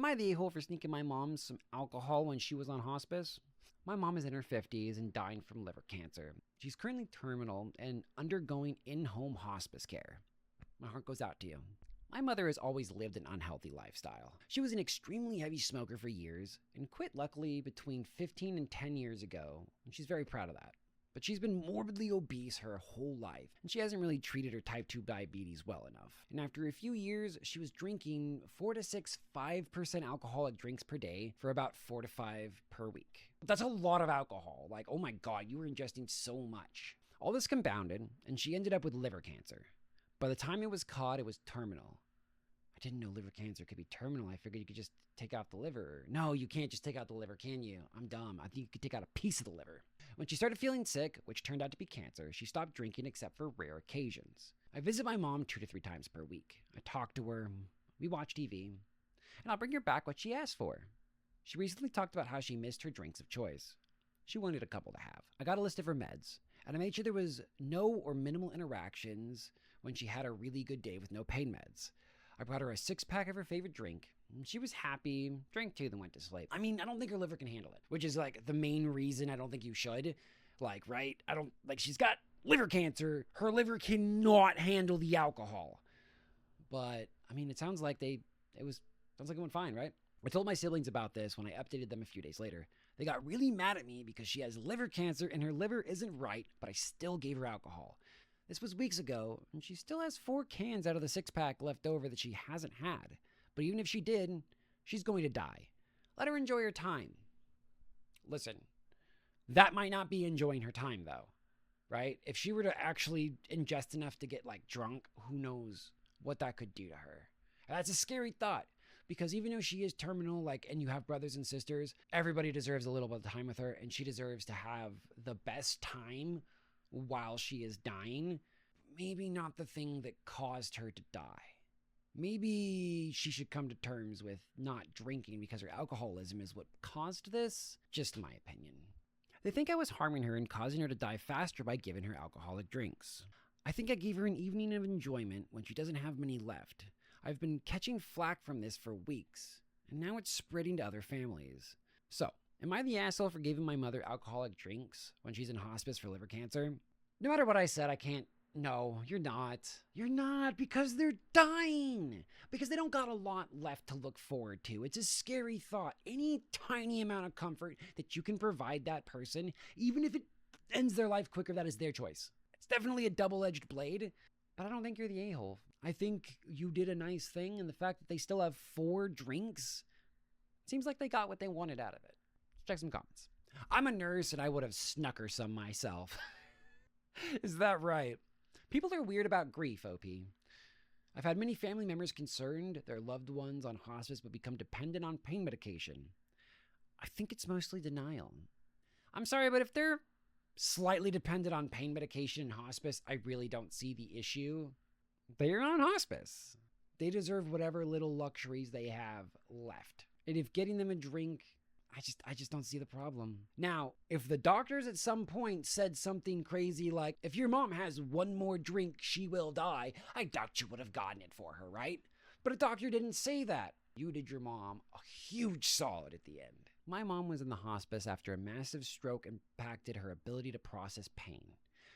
Am I the a-hole for sneaking my mom some alcohol when she was on hospice? My mom is in her 50s and dying from liver cancer. She's currently terminal and undergoing in-home hospice care. My heart goes out to you. My mother has always lived an unhealthy lifestyle. She was an extremely heavy smoker for years and quit luckily between 15 and 10 years ago, and she's very proud of that. But she's been morbidly obese her whole life, and she hasn't really treated her type 2 diabetes well enough. And after a few years, she was drinking 4 to 6 5% alcoholic drinks per day for about 4 to 5 per week. That's a lot of alcohol. Like, oh my god, you were ingesting so much. All this compounded, and she ended up with liver cancer. By the time it was caught, it was terminal. I didn't know liver cancer could be terminal. I figured you could just take out the liver. No, you can't just take out the liver, can you? I'm dumb. I think you could take out a piece of the liver. When she started feeling sick, which turned out to be cancer, she stopped drinking except for rare occasions. I visit my mom 2 to 3 times per week. I talk to her, we watch TV, and I'll bring her back what she asked for. She recently talked about how she missed her drinks of choice. She wanted a couple to have. I got a list of her meds, and I made sure there was no or minimal interactions when she had a really good day with no pain meds. I brought her a 6-pack of her favorite drink. She was happy, drank 2, then went to sleep. I mean, I don't think her liver can handle it, which is like the main reason I don't think you should. Like, right? She's got liver cancer. Her liver cannot handle the alcohol. But, I mean, it sounds like it went fine, right? I told my siblings about this when I updated them a few days later. They got really mad at me because she has liver cancer and her liver isn't right, but I still gave her alcohol. This was weeks ago, and she still has 4 cans out of the 6-pack left over that she hasn't had. But even if she did, she's going to die. Let her enjoy her time. Listen, that might not be enjoying her time, though, right? If she were to actually ingest enough to get, drunk, who knows what that could do to her. And that's a scary thought, because even though she is terminal, and you have brothers and sisters, everybody deserves a little bit of time with her, and she deserves to have the best time while she is dying. Maybe not the thing that caused her to die. Maybe she should come to terms with not drinking because her alcoholism is what caused this. Just my opinion. They think I was harming her and causing her to die faster by giving her alcoholic drinks. I think I gave her an evening of enjoyment when she doesn't have many left. I've been catching flack from this for weeks, and now it's spreading to other families. So, am I the asshole for giving my mother alcoholic drinks when she's in hospice for liver cancer? No matter what I said, I can't. No, you're not. You're not, because they're dying. Because they don't got a lot left to look forward to. It's a scary thought. Any tiny amount of comfort that you can provide that person, even if it ends their life quicker, that is their choice. It's definitely a double-edged blade, but I don't think you're the a-hole. I think you did a nice thing, and the fact that they still have 4 drinks seems like they got what they wanted out of it. Let's check some comments. I'm a nurse, and I would have snuck her some myself. Is that right? People are weird about grief, OP. I've had many family members concerned their loved ones on hospice would become dependent on pain medication. I think it's mostly denial. I'm sorry, but if they're slightly dependent on pain medication in hospice, I really don't see the issue. They're on hospice. They deserve whatever little luxuries they have left. And if getting them a drink, I just don't see the problem. Now, if the doctors at some point said something crazy like, if your mom has 1 more drink, she will die, I doubt you would have gotten it for her, right? But a doctor didn't say that. You did your mom a huge solid at the end. My mom was in the hospice after a massive stroke impacted her ability to process pain.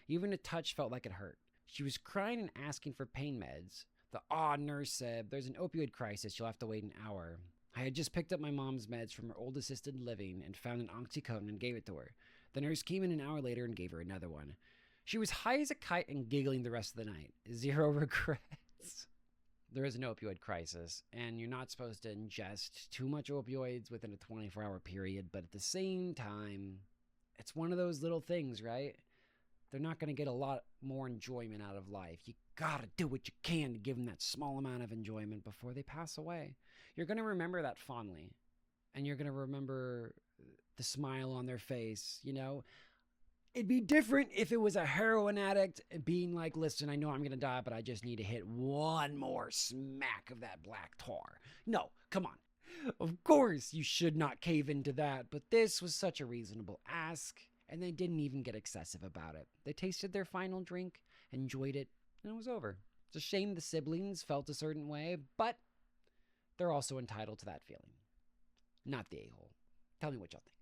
Even a touch felt like it hurt. She was crying and asking for pain meds. The nurse said, there's an opioid crisis, you'll have to wait an hour. I had just picked up my mom's meds from her old assisted living and found an Oxycontin and gave it to her. The nurse came in an hour later and gave her another one. She was high as a kite and giggling the rest of the night. 0 regrets. There is an opioid crisis, and you're not supposed to ingest too much opioids within a 24-hour period, but at the same time, it's one of those little things, right? They're not going to get a lot more enjoyment out of life. You got to do what you can to give them that small amount of enjoyment before they pass away. You're going to remember that fondly, and you're going to remember the smile on their face, you know? It'd be different if it was a heroin addict being like, listen, I know I'm going to die, but I just need to hit 1 more smack of that black tar. No, come on. Of course you should not cave into that, but this was such a reasonable ask, and they didn't even get excessive about it. They tasted their final drink, enjoyed it, and it was over. It's a shame the siblings felt a certain way, but they're also entitled to that feeling. Not the a hole. Tell me what y'all think.